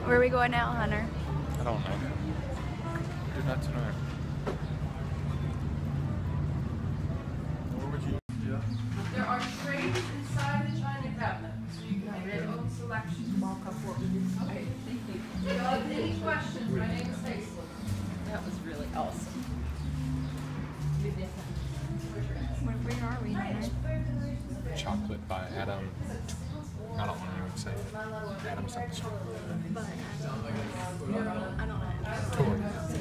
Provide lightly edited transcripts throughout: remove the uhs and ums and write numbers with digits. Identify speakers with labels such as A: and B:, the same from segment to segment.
A: Where are we going now, Hunter?
B: I don't know. Do not know. Where would you? Yeah.
C: There are trays inside the china cabinet, so you can make your own selection. Walk up what we did. Okay, thank you. If you have any questions, my name is Hazel. That was really awesome.
A: Where are we, Hunter?
B: Chocolate by Adam. I don't want to even say it. Adam something.
A: But I don't know.
B: Tori.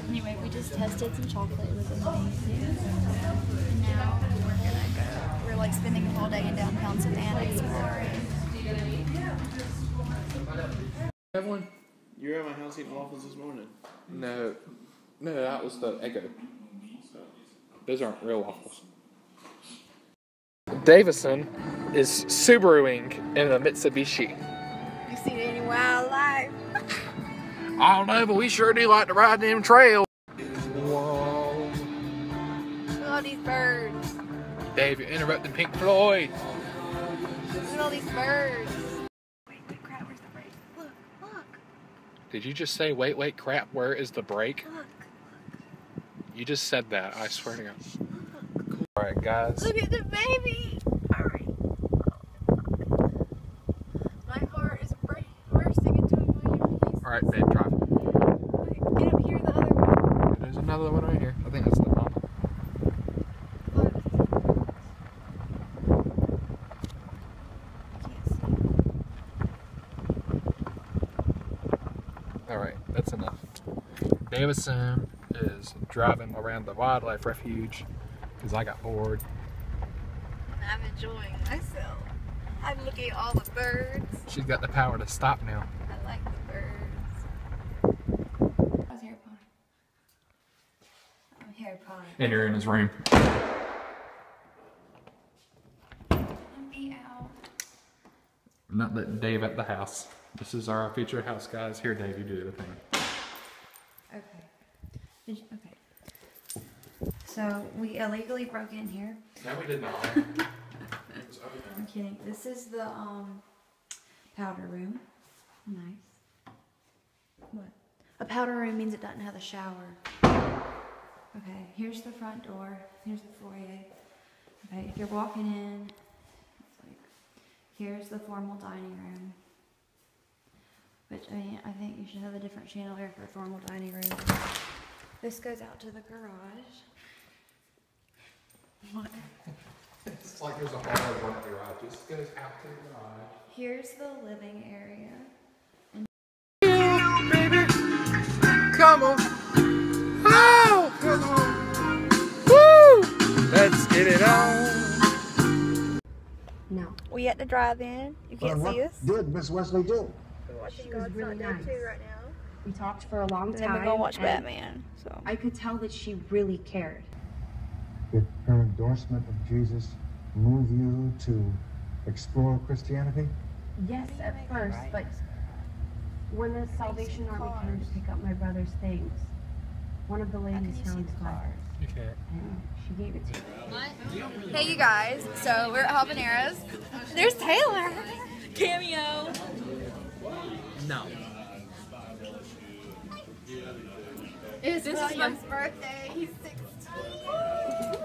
A: Anyway, we just tested some chocolate. It was amazing. And now we're gonna go. We're like spending a whole day in downtown Savannah exploring.
B: Have one?
D: You were at my house eating waffles this morning.
B: No, that was the Eggo. Those aren't real waffles. Davison is Subaruing in a Mitsubishi.
A: You seen any wildlife?
B: I don't know, but we sure do like to ride them trails. Whoa.
A: Look at all these birds.
B: Dave, you're interrupting Pink Floyd.
A: Look at all these birds. Wait, crap, where's the brake? Look.
B: Did you just say, wait, crap, where is the brake?
A: Look.
B: You just said that, I swear to God. Alright, guys.
A: Look at the baby. Alright. My heart is bursting into a million pieces.
B: Alright, babe, drive.
A: Get up here, the other one.
B: There's another one right here. I think that's the mama.
A: Look. I can't see.
B: Alright, that's enough. Davison is driving around the wildlife refuge because I got bored.
A: I'm enjoying myself. I'm looking at all the birds.
B: She's got the power to stop now.
A: I like the birds. How's Harry Potter? I'm Harry Potter.
B: And you're in his room.
A: Let me out.
B: I'm not letting Dave at the house. This is our future house, guys. Here, Dave, you do the thing.
A: Okay. Okay. So we illegally broke in here.
B: No, we did not.
A: I'm kidding. This is the powder room. Nice. What? A powder room means it doesn't have a shower. Okay, here's the front door. Here's the foyer. Okay, if you're walking in, it's like, here's the formal dining room. Which, I mean, I think you should have a different chandelier for a formal dining room. This goes out to the garage. What?
B: It's like there's a hard one at the garage. It just goes out to the garage.
A: Here's the living area.
B: Baby, come on. Oh, come on. Woo! Let's get it on.
A: No. We at the drive-in. You can't see us.
E: What did Miss Wesley do?
A: We're watching
F: She was really nice.
A: right now.
F: We talked for a long
A: And
F: time.
A: then we're gonna watch
F: and
A: Batman. So
F: I could tell that she really cared.
E: Did her endorsement of Jesus move you to explore Christianity?
F: Yes, at first, but when the Salvation Army came to pick up my brother's things, one of the ladies found his car.
B: You can't.
F: And she gave it to me.
A: hey, you guys. So we're at Habaneros. There's Taylor. Cameo.
D: No.
A: This is William's birthday. He's 16.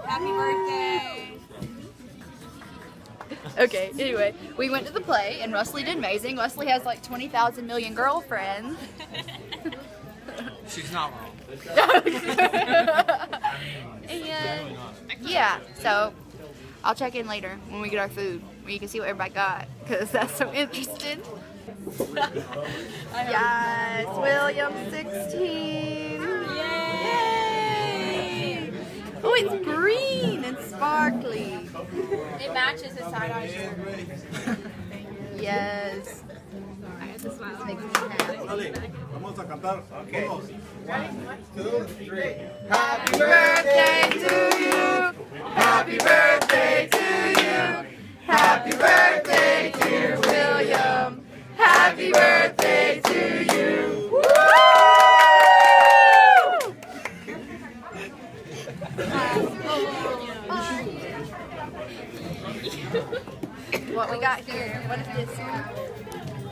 A: Happy birthday. Okay, anyway, we went to the play and Wesley did amazing. Wesley has like 20,000 million girlfriends.
D: She's not wrong.
A: And yeah, so I'll check in later when we get our food, where you can see what everybody got, because that's so interesting. Yes, William 16. Yay! Oh, it's green and sparkly.
C: It matches his side-eye shirt.
A: Yes.
C: I had to smile.
A: Makes me happy.
G: Vamos a cantar. Okay. 1, 2, 3.
A: Happy birthday to you. Happy birthday to you. Happy birthday, dear William. Happy birthday to you. Woo! What we got here? What is this?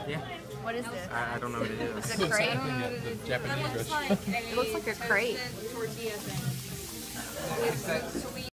D: Yeah.
A: What
H: What is this?
G: I don't know what it is.
H: Is it a crate?
B: The Japanese restaurant.
H: It looks like a crate.
C: Tortilla thing.